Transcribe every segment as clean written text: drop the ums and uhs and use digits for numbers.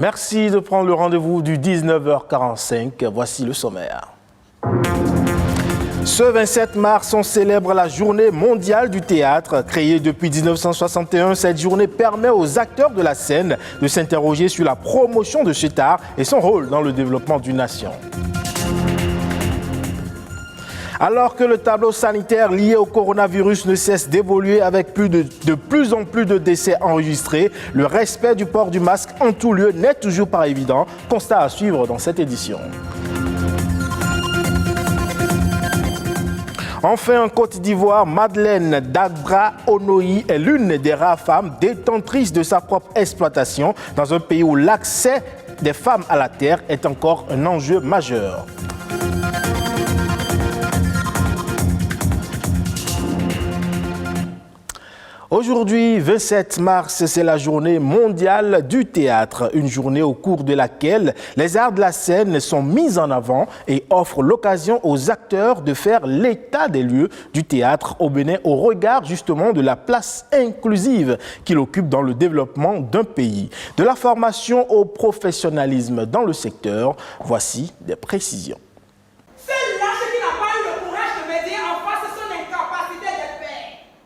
Merci de prendre le rendez-vous du 19h45. Voici le sommaire. Ce 27 mars, on célèbre la Journée mondiale du théâtre. Créée depuis 1961, cette journée permet aux acteurs de la scène de s'interroger sur la promotion de cet art et son rôle dans le développement d'une nation. Alors que le tableau sanitaire lié au coronavirus ne cesse d'évoluer avec de plus en plus de décès enregistrés, le respect du port du masque en tout lieu n'est toujours pas évident. Constat à suivre dans cette édition. Enfin, en Côte d'Ivoire, Madeleine Dagbra Onoyi est l'une des rares femmes détentrices de sa propre exploitation dans un pays où l'accès des femmes à la terre est encore un enjeu majeur. Aujourd'hui, 27 mars, c'est la journée mondiale du théâtre, une journée au cours de laquelle les arts de la scène sont mis en avant et offrent l'occasion aux acteurs de faire l'état des lieux du théâtre au Bénin au regard justement de la place inclusive qu'il occupe dans le développement d'un pays. De la formation au professionnalisme dans le secteur, voici des précisions.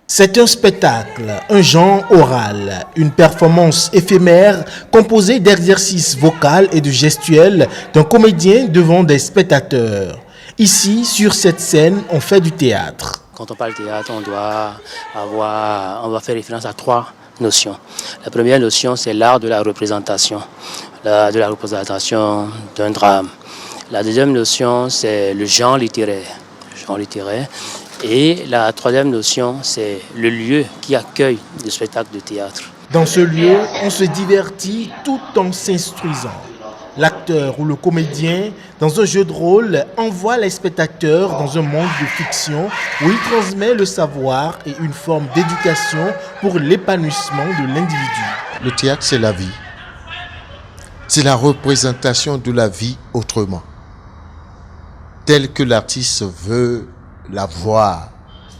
C'est un spectacle, un genre oral, une performance éphémère composée d'exercices vocaux et de gestuels d'un comédien devant des spectateurs. Ici, sur cette scène, on fait du théâtre. Quand on parle théâtre, on doit faire référence à trois notions. La première notion, c'est l'art de la représentation, de la représentation d'un drame. La deuxième notion, c'est le genre littéraire. Et la troisième notion, c'est le lieu qui accueille le spectacle de théâtre. Dans ce lieu, on se divertit tout en s'instruisant. L'acteur ou le comédien, dans un jeu de rôle, envoie les spectateurs dans un monde de fiction où il transmet le savoir et une forme d'éducation pour l'épanouissement de l'individu. Le théâtre, c'est la vie. C'est la représentation de la vie autrement, telle que l'artiste veut la voir,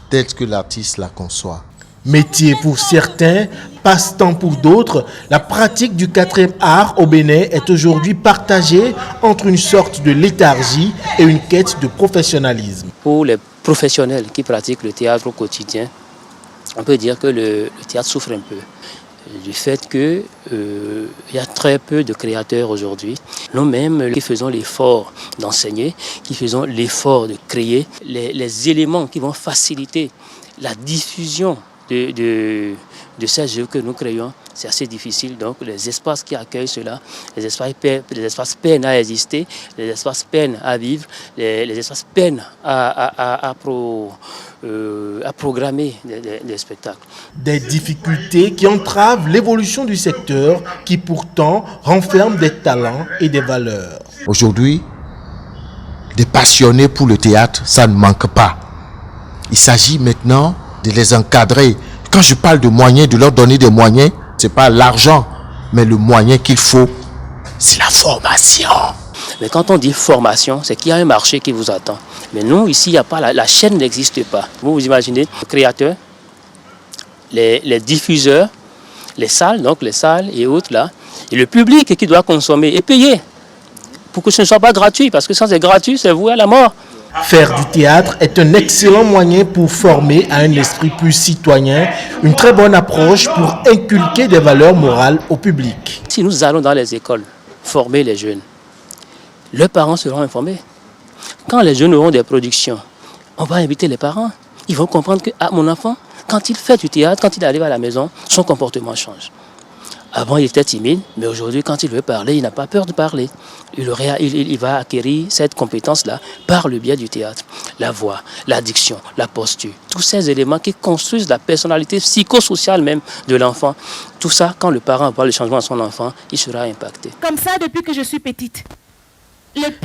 telle que l'artiste la conçoit. Métier pour certains, passe-temps pour d'autres, la pratique du 4e art au Bénin est aujourd'hui partagée entre une sorte de léthargie et une quête de professionnalisme. Pour les professionnels qui pratiquent le théâtre au quotidien, on peut dire que le théâtre souffre un peu du fait qu'il y a très peu de créateurs aujourd'hui. Nous-mêmes qui faisons l'effort d'enseigner, qui faisons l'effort de créer les éléments qui vont faciliter la diffusion de ces jeux que nous créons, c'est assez difficile. Donc les espaces qui accueillent cela, les espaces peinent à exister, les espaces peinent à vivre, les espaces peinent à programmer des spectacles. Des difficultés qui entravent l'évolution du secteur qui pourtant renferme des talents et des valeurs. Aujourd'hui, des passionnés pour le théâtre, ça ne manque pas. Il s'agit maintenant de les encadrer. Quand je parle de moyens, de leur donner des moyens, ce n'est pas l'argent, mais le moyen qu'il faut, c'est la formation. Mais quand on dit formation, c'est qu'il y a un marché qui vous attend. Mais nous, ici, il n'y a pas, la chaîne n'existe pas. Vous imaginez, les créateurs, les diffuseurs, les salles et autres là, et le public qui doit consommer et payer pour que ce ne soit pas gratuit, parce que sans c'est gratuit, c'est voué à la mort. Faire du théâtre est un excellent moyen pour former à un esprit plus citoyen, une très bonne approche pour inculquer des valeurs morales au public. Si nous allons dans les écoles former les jeunes, leurs parents seront informés. Quand les jeunes auront des productions, on va inviter les parents. Ils vont comprendre que mon enfant, quand il fait du théâtre, quand il arrive à la maison, son comportement change. Avant, il était timide, mais aujourd'hui, quand il veut parler, il n'a pas peur de parler. Il va acquérir cette compétence-là par le biais du théâtre. La voix, la diction, la posture, tous ces éléments qui construisent la personnalité psychosociale même de l'enfant. Tout ça, quand le parent voit le changement à son enfant, il sera impacté. Comme ça, depuis que je suis petite.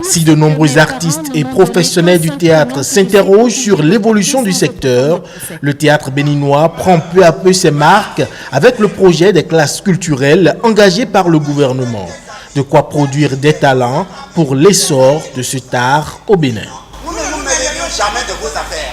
Si de nombreux artistes et professionnels du théâtre s'interrogent sur l'évolution du secteur, le théâtre béninois prend peu à peu ses marques avec le projet des classes culturelles engagées par le gouvernement. De quoi produire des talents pour l'essor de cet art au Bénin. Nous ne nous mêlerions jamais de vos affaires.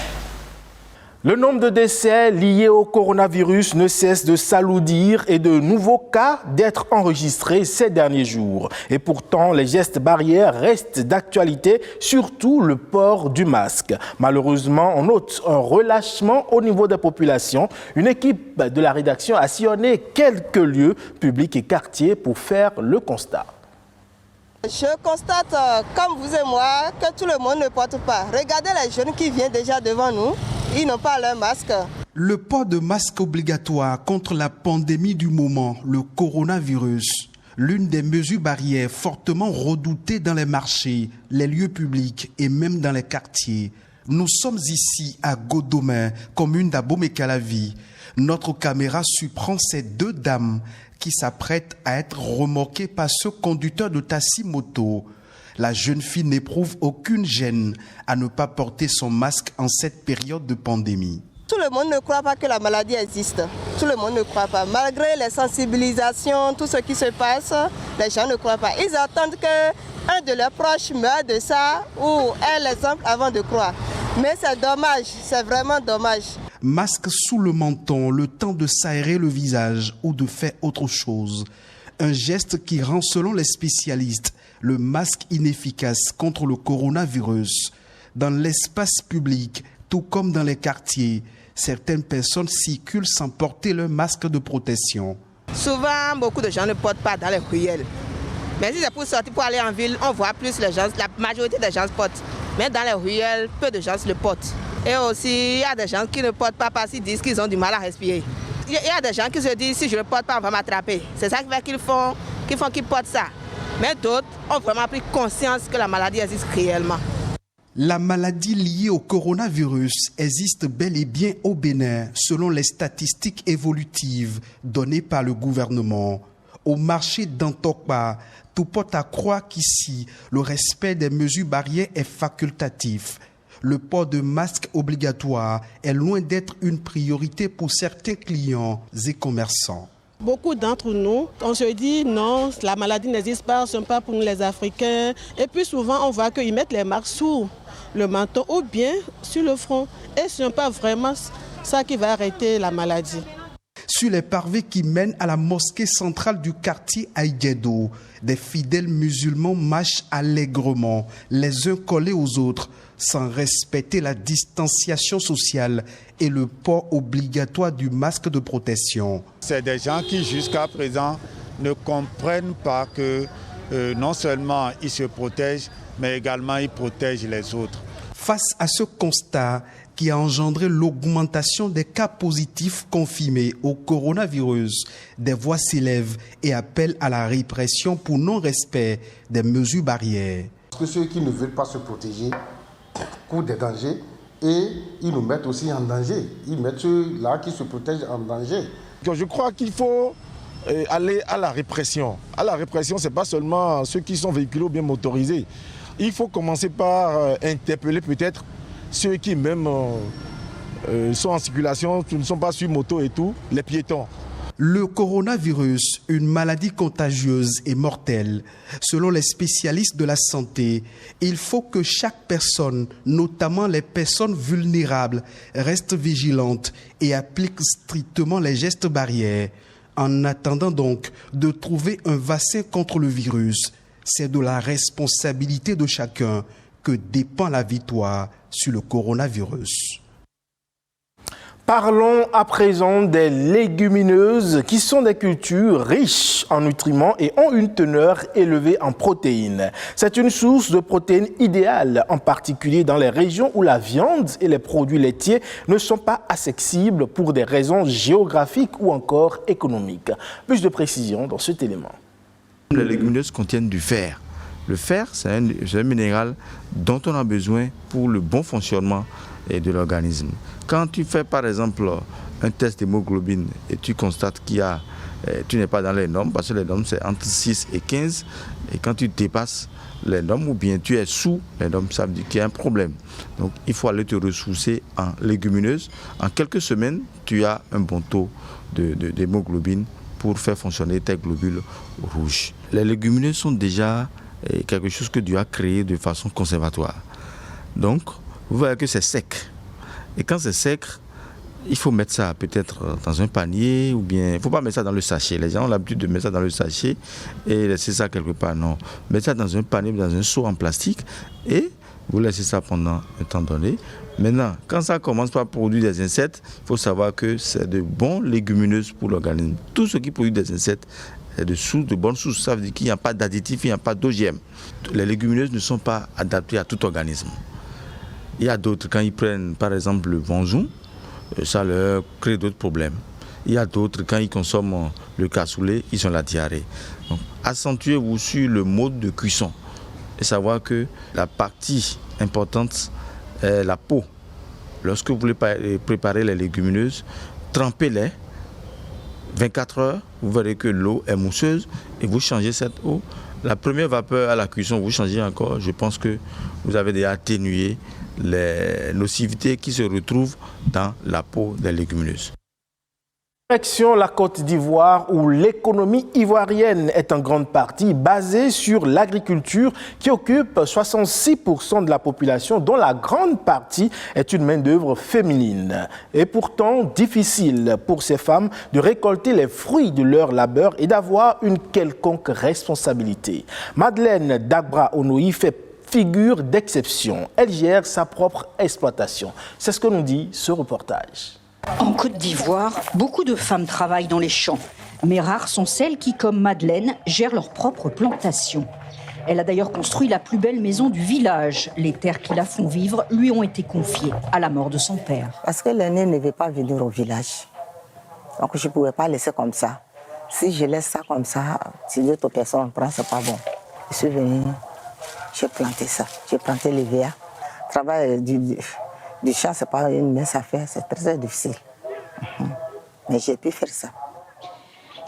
Le nombre de décès liés au coronavirus ne cesse de s'alourdir et de nouveaux cas d'être enregistrés ces derniers jours. Et pourtant, les gestes barrières restent d'actualité, surtout le port du masque. Malheureusement, on note un relâchement au niveau des populations. Une équipe de la rédaction a sillonné quelques lieux publics et quartiers pour faire le constat. Je constate, comme vous et moi, que tout le monde ne porte pas. Regardez les jeunes qui viennent déjà devant nous. Ils n'ont pas leur masque. Le port de masque obligatoire contre la pandémie du moment, le coronavirus, l'une des mesures barrières fortement redoutées dans les marchés, les lieux publics et même dans les quartiers. Nous sommes ici à Godomè, commune d'Abomey-Calavi. Notre caméra surprend ces deux dames qui s'apprêtent à être remorquées par ce conducteur de taxi-moto. La jeune fille n'éprouve aucune gêne à ne pas porter son masque en cette période de pandémie. Tout le monde ne croit pas que la maladie existe. Tout le monde ne croit pas. Malgré les sensibilisations, tout ce qui se passe, les gens ne croient pas. Ils attendent qu'un de leurs proches meure de ça ou ait l'exemple avant de croire. Mais c'est dommage, c'est vraiment dommage. Masque sous le menton, le temps de s'aérer le visage ou de faire autre chose. Un geste qui rend, selon les spécialistes, le masque inefficace contre le coronavirus. Dans l'espace public, tout comme dans les quartiers, certaines personnes circulent sans porter leur masque de protection. Souvent, beaucoup de gens ne portent pas dans les ruelles. Mais si c'est pour sortir, pour aller en ville, on voit plus les gens, la majorité des gens portent. Mais dans les ruelles, peu de gens le portent. Et aussi, il y a des gens qui ne portent pas parce qu'ils disent qu'ils ont du mal à respirer. Il y a des gens qui se disent, si je ne le porte pas, on va m'attraper. C'est ça qui fait qu'ils portent ça. Mais d'autres ont vraiment pris conscience que la maladie existe réellement. La maladie liée au coronavirus existe bel et bien au Bénin, selon les statistiques évolutives données par le gouvernement. Au marché d'Antokpa, tout porte à croire qu'ici, le respect des mesures barrières est facultatif. Le port de masque obligatoire est loin d'être une priorité pour certains clients et commerçants. Beaucoup d'entre nous, on se dit non, la maladie n'existe pas, ce n'est pas pour nous les Africains. Et puis souvent, on voit qu'ils mettent les marques sous le menton ou bien sur le front. Et ce n'est pas vraiment ça qui va arrêter la maladie. Sur les parvis qui mènent à la mosquée centrale du quartier Aïguedo, des fidèles musulmans marchent allègrement, les uns collés aux autres, sans respecter la distanciation sociale et le port obligatoire du masque de protection. C'est des gens qui jusqu'à présent ne comprennent pas que non seulement ils se protègent, mais également ils protègent les autres. Face à ce constat qui a engendré l'augmentation des cas positifs confirmés au coronavirus, des voix s'élèvent et appellent à la répression pour non-respect des mesures barrières. Parce que ceux qui ne veulent pas se protéger courent des dangers et ils nous mettent aussi en danger. Ils mettent ceux-là qui se protègent en danger. Je crois qu'il faut aller à la répression. À la répression, ce n'est pas seulement ceux qui sont véhiculés ou bien motorisés. Il faut commencer par interpeller peut-être ceux qui même sont en circulation, qui ne sont pas sur moto et tout, les piétons. Le coronavirus, une maladie contagieuse et mortelle. Selon les spécialistes de la santé, il faut que chaque personne, notamment les personnes vulnérables, reste vigilante et applique strictement les gestes barrières. En attendant donc de trouver un vaccin contre le virus, c'est de la responsabilité de chacun que dépend la victoire sur le coronavirus. Parlons à présent des légumineuses qui sont des cultures riches en nutriments et ont une teneur élevée en protéines. C'est une source de protéines idéale, en particulier dans les régions où la viande et les produits laitiers ne sont pas accessibles pour des raisons géographiques ou encore économiques. Plus de précision dans cet élément. Les légumineuses contiennent du fer. Le fer, c'est un minéral dont on a besoin pour le bon fonctionnement de l'organisme. Quand tu fais par exemple un test d'hémoglobine et tu constates tu n'es pas dans les normes, parce que les normes c'est entre 6 et 15, et quand tu dépasses les normes ou bien tu es sous les normes, ça veut dire qu'il y a un problème. Donc il faut aller te ressourcer en légumineuses. En quelques semaines, tu as un bon taux d'hémoglobine pour faire fonctionner tes globules rouges. Les légumineuses sont déjà quelque chose que Dieu a créé de façon conservatoire. Donc, vous voyez que c'est sec. Et quand c'est sec, il faut mettre ça peut-être dans un panier ou bien... Il ne faut pas mettre ça dans le sachet. Les gens ont l'habitude de mettre ça dans le sachet et laisser ça quelque part. Non, mettez ça dans un panier, dans un seau en plastique et vous laissez ça pendant un temps donné. Maintenant, quand ça commence par produire des insectes, il faut savoir que c'est de bons légumineuses pour l'organisme. Tout ce qui produit des insectes est de bonnes sources. Ça veut dire qu'il n'y a pas d'additifs, il n'y a pas d'OGM. Les légumineuses ne sont pas adaptées à tout organisme. Il y a d'autres, quand ils prennent par exemple le vanjou, ça leur crée d'autres problèmes. Il y a d'autres, quand ils consomment le cassoulet, ils ont la diarrhée. Donc, accentuez-vous sur le mode de cuisson et savoir que la partie importante est la peau. Lorsque vous voulez préparer les légumineuses, trempez-les 24 heures, vous verrez que l'eau est mousseuse et vous changez cette eau. La première vapeur à la cuisson, vous changez encore. Je pense que vous avez déjà atténué les nocivités qui se retrouvent dans la peau des légumineuses. Direction la Côte d'Ivoire où l'économie ivoirienne est en grande partie basée sur l'agriculture qui occupe 66% de la population dont la grande partie est une main-d'œuvre féminine. Et pourtant difficile pour ces femmes de récolter les fruits de leur labeur et d'avoir une quelconque responsabilité. Madeleine Dagba-Onoï fait figure d'exception. Elle gère sa propre exploitation. C'est ce que nous dit ce reportage. En Côte d'Ivoire, beaucoup de femmes travaillent dans les champs. Mais rares sont celles qui, comme Madeleine, gèrent leur propre plantation. Elle a d'ailleurs construit la plus belle maison du village. Les terres qui la font vivre lui ont été confiées à la mort de son père. Parce que l'aîné ne veut pas venir au village. Donc je ne pouvais pas laisser comme ça. Si je laisse ça comme ça, si d'autres personnes prennent, c'est pas bon. Je suis venue, j'ai planté ça. J'ai planté les verres. Le travail du champ, ce n'est pas une mince affaire, c'est très difficile. Mais j'ai pu faire ça.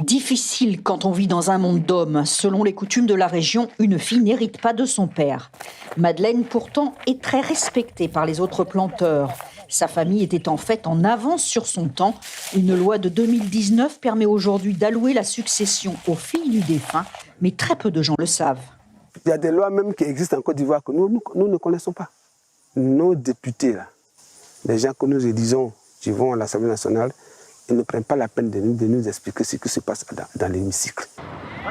Difficile quand on vit dans un monde d'hommes. Selon les coutumes de la région, une fille n'hérite pas de son père. Madeleine, pourtant, est très respectée par les autres planteurs. Sa famille était en fait en avance sur son temps. Une loi de 2019 permet aujourd'hui d'allouer la succession aux filles du défunt, mais très peu de gens le savent. Il y a des lois même qui existent en Côte d'Ivoire que nous ne connaissons pas. Nos députés, là, les gens que nous élisons, qui vont à l'Assemblée nationale, ils ne prennent pas la peine de nous expliquer ce qui se passe dans l'hémicycle.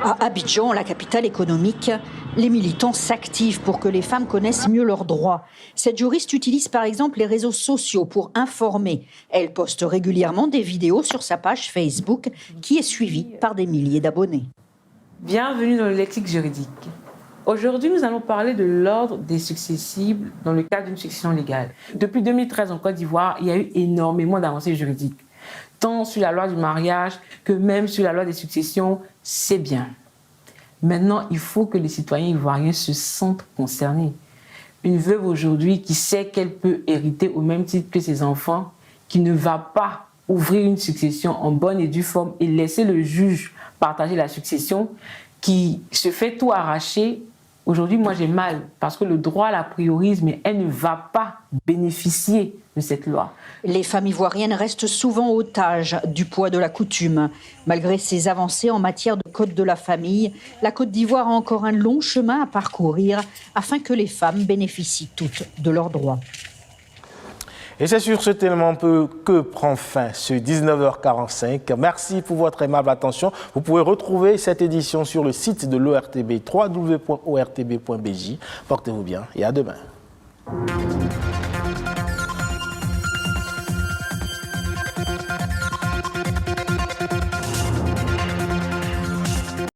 À Abidjan, la capitale économique, les militants s'activent pour que les femmes connaissent mieux leurs droits. Cette juriste utilise par exemple les réseaux sociaux pour informer. Elle poste régulièrement des vidéos sur sa page Facebook qui est suivie par des milliers d'abonnés. Bienvenue dans le lexique juridique. Aujourd'hui, nous allons parler de l'ordre des successibles dans le cadre d'une succession légale. Depuis 2013 en Côte d'Ivoire, il y a eu énormément d'avancées juridiques. Tant sur la loi du mariage que même sur la loi des successions, c'est bien. Maintenant, il faut que les citoyens ivoiriens se sentent concernés. Une veuve aujourd'hui qui sait qu'elle peut hériter au même titre que ses enfants, qui ne va pas ouvrir une succession en bonne et due forme et laisser le juge partager la succession, qui se fait tout arracher. Aujourd'hui, moi, j'ai mal parce que le droit la priorise, mais elle ne va pas bénéficier de cette loi. Les femmes ivoiriennes restent souvent otages du poids de la coutume. Malgré ces avancées en matière de code de la famille, la Côte d'Ivoire a encore un long chemin à parcourir afin que les femmes bénéficient toutes de leurs droits. Et c'est sur ce tellement peu que prend fin ce 19h45. Merci pour votre aimable attention. Vous pouvez retrouver cette édition sur le site de l'ORTB, www.ortb.bj. Portez-vous bien et à demain.